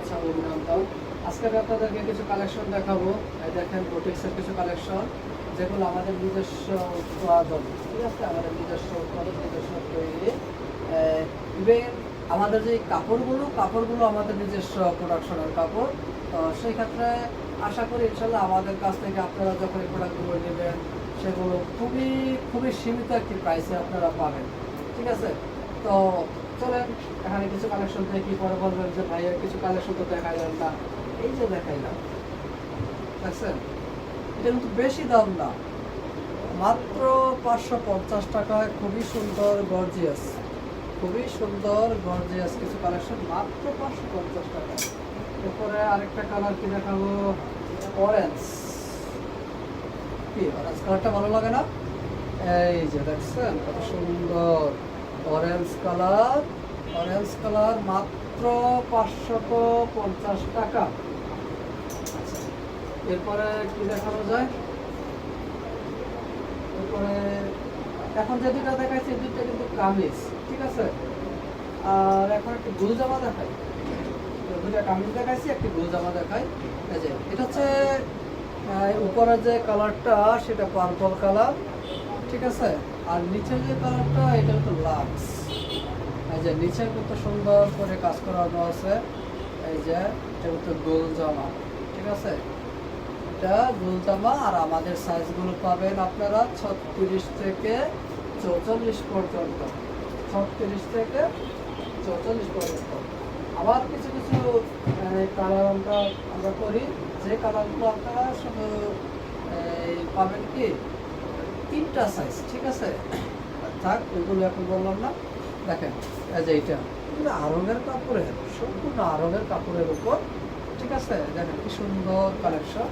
শুভেচ্ছা ও অভিনন্দন। আজকে আমি আপনাদেরকে কিছু কালেকশন দেখাবো। এই দেখেন বুটিক্সের কিছু কালেকশন, যেগুলো আমাদের নিজস্ব উৎপাদন, ঠিক আছে, আমাদের নিজস্ব উৎপাদন, নিজস্ব তৈরি। ইভেন আমাদের যে কাপড়গুলো আমাদের নিজস্ব প্রোডাকশনের কাপড়। তো সেই ক্ষেত্রে আশা করি ইনশাল্লাহ আমাদের কাছ থেকে আপনারা যখন এই প্রোডাক্টগুলো নেবেন, সেগুলো খুবই খুবই সীমিত একটি প্রাইসে আপনারা পাবেন, ঠিক আছে। তো চলেন এখানে কিছু কালেকশন দেখি, পরে বলবেন যে ভাইয়া কিছু কালেকশন তো দেখাইলেন না। এই যে দেখাইলাম, দেখছেন, এটা কিন্তু বেশি দাম না, মাত্র 550 টাকায় খুবই সুন্দর গর্জিয়াস, কিছু কালেকশন মাত্র 550 টাকা। এরপরে আরেকটা কালার কি দেখাবো, অরেঞ্জ। কি অরেঞ্জ কালারটা ভালো লাগে না? এই যে দেখছেন কত সুন্দর অরেঞ্জ কালার মাত্র 550 টাকা। আচ্ছা, এরপরে কি দেখানো যায়? এরপরে এখন যে দুটা দেখাচ্ছি, দুটো কিন্তু কামিজ, ঠিক আছে। আর এখন একটি গোল জামা দেখাই, দুটা কামিজ দেখাইছি, একটি গোল জামা দেখাই। এই যে এটা হচ্ছে উপরের যে কালারটা সেটা পার্পল কালার, ঠিক আছে। আর নিচের যে কালারটা এটা হচ্ছে লাক্স। এই যে নিচে কত সুন্দর করে কাজ করানো আছে। এই যে এটা হচ্ছে গোল জামা, ঠিক আছে, এটা গোল জামা। আর আমাদের সাইজগুলো পাবেন আপনারা 36 থেকে 44 পর্যন্ত, 36 থেকে 44 পর্যন্ত। আবার কিছু কিছু কালার আমরা করি, যে কালারগুলো আপনারা শুধু পাবেন কি 3টা সাইজ, ঠিক আছে। থাক, ওইগুলো এখন বললাম না। দেখেন এই যে এইটা আরঙের কাপড়ের, সম্পূর্ণ আরঙের কাপড়ের উপর, ঠিক আছে। দেখেন কি সুন্দর কালেকশন,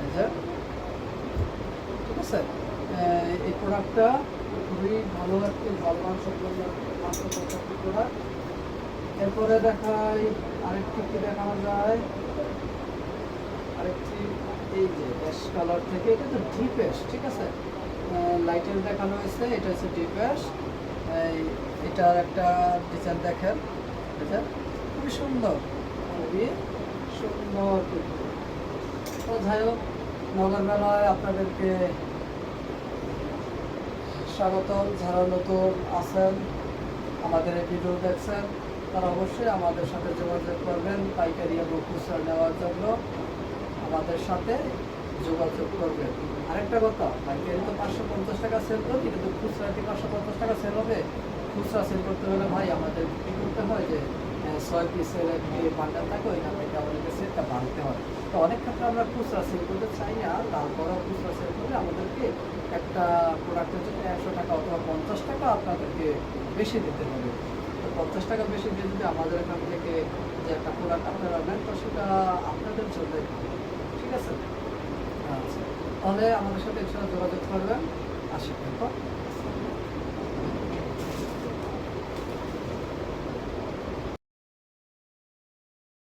এই যে, ঠিক আছে। এই প্রোডাক্টটা খুবই ভালো একটি ভালো সম্পূর্ণ প্রোডাক্ট। এরপরে দেখাই আরেকটি, কি দেখানো যায়, আরেকটি এই যে অ্যাশ কালার থেকে, এটা তো ডিপ অ্যাশ, ঠিক আছে। লাইটের দেখানো হয়েছে, এটা হচ্ছে ডিপ অ্যাশ। এটার একটা ডিজাইন দেখেন, খুবই সুন্দর, তো যাই হোক, নগর মেলায় আপনাদেরকে স্বাগতম। যারা নতুন আছেন, আমাদের এই ভিডিও দেখছেন, তারা অবশ্যই আমাদের সাথে যোগাযোগ করবেন। পাইকারি এবং খুচরা নেওয়ার জন্য আমাদের সাথে যোগাযোগ করবেন। আরেকটা কথা, পাইকারি তো 550 টাকা সেল করি, কিন্তু খুচরা কি 550 টাকা সেল হবে? খুচরা সেল করতে হলে ভাই আমাদের কী করতে হয়, যে 6 পিসের একটি বান্ডাল থাকে, ওইখান থেকে আমাদেরকে সেলটা বাড়তে হয়। তো অনেক ক্ষেত্রে আমরা খুচরা সেল করতে চাই না, তারপরেও খুচরা সেল করলে আমাদেরকে একটা প্রোডাক্টের জন্য 100 টাকা অথবা 50 টাকা আপনাদেরকে বেশি দিতে হবে। তো 50 টাকা বেশি দিয়ে যদি আমাদের এখান থেকে যে একটা প্রোডাক্ট আপনারা নেন, তো সেটা আপনাদের জন্য, ঠিক আছে। আচ্ছা, তাহলে আমাদের সাথে যোগাযোগ করবেন।